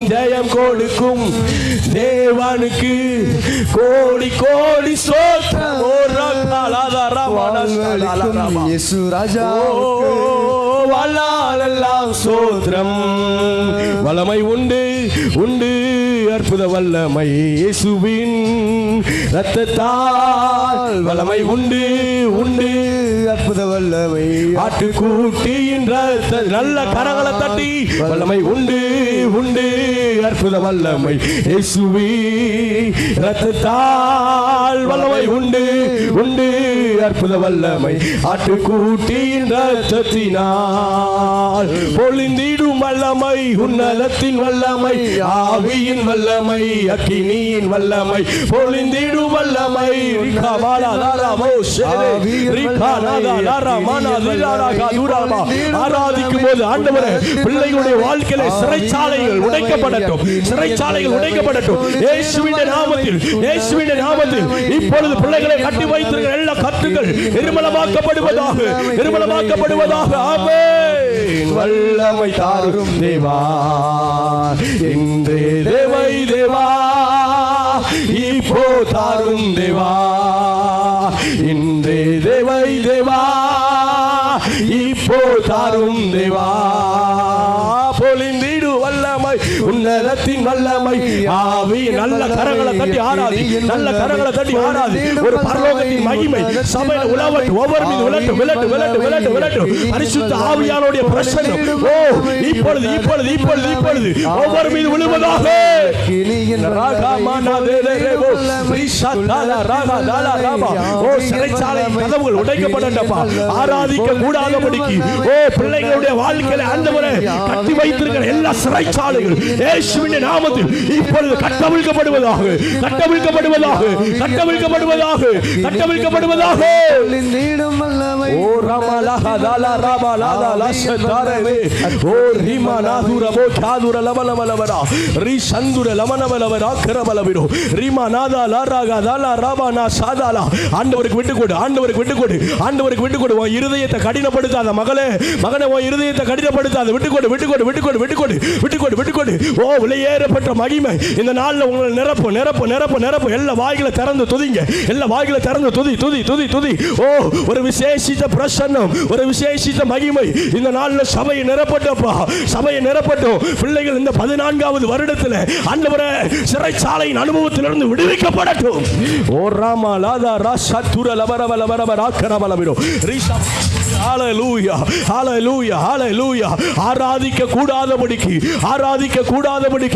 ஜெயம் கொடுக்கும் தேவனுக்கு கோடி கோடி ஸ்தோத்திரம். இயேசு ராஜா வல்லாலெல்லாம் ஸ்தோத்திரம். வல்லமை உண்டு உண்டு அற்புத வல்லமை இயேசுவின் இரத்தத்தால். வல்லமை உண்டு உண்டு அற்புத வல்லமை ஆட்டுக்குட்டியின் இரத்த. நல்ல கரங்களை தட்டி வல்லமை உண்டு உண்டு அற்புத வல்லமை இயேசுவின் இரத்தத்தால். வல்லமை உண்டு உண்டு அற்புத வல்லமை ஆட்டுக்குட்டியின் இரத்தத்தினால். பொழிந்திடும் வல்லமை உன்னதத்தின் வல்லமை ஆவியின் வல்லமை அக்கினியின் வல்லமை. பொழிந்திடும் வல்லமை ஆராதிக்கும் போது ஆண்டவரே பிள்ளைகளுடைய வாழ்க்கையில சிறைச்சாலைகள் உடைக்கப்படட்டும், சிறைச்சாலைகள் உடைக்கப்படட்டும் இயேசுவின் நாமத்தில், இயேசுவின் நாமத்தில். இப்பொழுது பிள்ளைகளை கட்டி வைத்திருக்கிற எல்லா கட்டுகள் நிர்மலமாக்கப்படுவதாக, நிர்மலமாக்கப்படுவதாக. ஆமென். வல்லமை தாரும் தேவா இன்றே தேவை தேவா இப்போ தாரும் தேவா இன்றே தேவை தேவா இப்போ தாரும் தேவா. பொழிந்திடு வல்லமை உன்னதத்தின் வல்லமை ஆவி. நல்ல கரங்களை தட்டி ஆராதி, நல்ல கரங்களை தட்டி ஆராதி. ஒரு பரலோகத்தின் மகிமை சபையில் உலவட்டு, ஒவ்வொரு மீது விளட்டு விளட்டு விளட்டு விளட்டு விளட்டு. பரிசுத்த ஆவியானுடைய பிரசன்னம் ஓ இப்பொழுது இப்பொழுது இப்பொழுது இப்பொழுது ஒவ்வொரு மீது விழுவதாக. ஓ சிறைச்சாலை கதவுகள் உடைக்கப்படட்டப்பா. ஆராதிக்க கூடாதபடிக்கு ஓ பிள்ளைகளுடைய வாழ்க்கையில ஆண்டவரே கட்டி வைத்திருக்கிற எல்லா சிறைச்சாலைகள் இயேசுவின் நாமத்தில் இப்பொழுது கட்டவிழ்க்கப்படுவதாக, கட்டவிழ்க்கப்படுவதாக, கட்டவிழ்க்கப்படுவதாக, கட்டவிழ்க்கப்படுவதாக. ஓ ரமலஹதல ரமலல லஷதரவே ஓ ரிமனாதுரபோ காதுர லமலமலவரா ரி சந்துர லமனமலவரா கரமலவிரோ ரிமனாதா லரகதல ரபனா சாதல. ஆண்டவருக்கு விட்டுக்கொடு, ஆண்டவருக்கு விட்டுக்கொடு, ஆண்டவருக்கு விட்டுக்கொடு. உன் இருதயத்தை கடினப்படுத்தாத மகளே, மகனே உன் இருதயத்தை கடினப்படுத்தாத. விட்டுக்கொடு விட்டுக்கொடு விட்டுக்கொடு விட்டுக்கொடு விட்டுக்கொடு விட்டுக்கொடு. ஓ விலையேறப்பட்ட மகிமை இந்த நாளில் உங்களை நிரப்பு நிரப்பு நிரப்பு நிரப்பு. எல்லா வாய்களை திறந்து துதிங்க, எல்லா வாய்களை திறந்து துதி துதி துதி துதி. ஓ ஒரு விசேஷித்த பிரசன்னம், ஒரு விசேஷித்த மகிமை இந்த நாளில் சபையை நிரப்பட்டப்பா, சபையை நிரப்பட்டும். பிள்ளைகள் இந்த 14வது வருடத்தில் ஆண்டவரே சிறைச்சாலையின் அனுபவத்திலிருந்து விடுவிக்கப்படட்டும். ஓ ராமா லாதா ராசா துர லபரப லபரப ராக்கரபலபிரோ ரீசா. ஹalleluya ஹalleluya ஹalleluya. ஆராதிக்க கூடாதபடிக்கு, ஆராதிக்க கூடாதபடிக்கு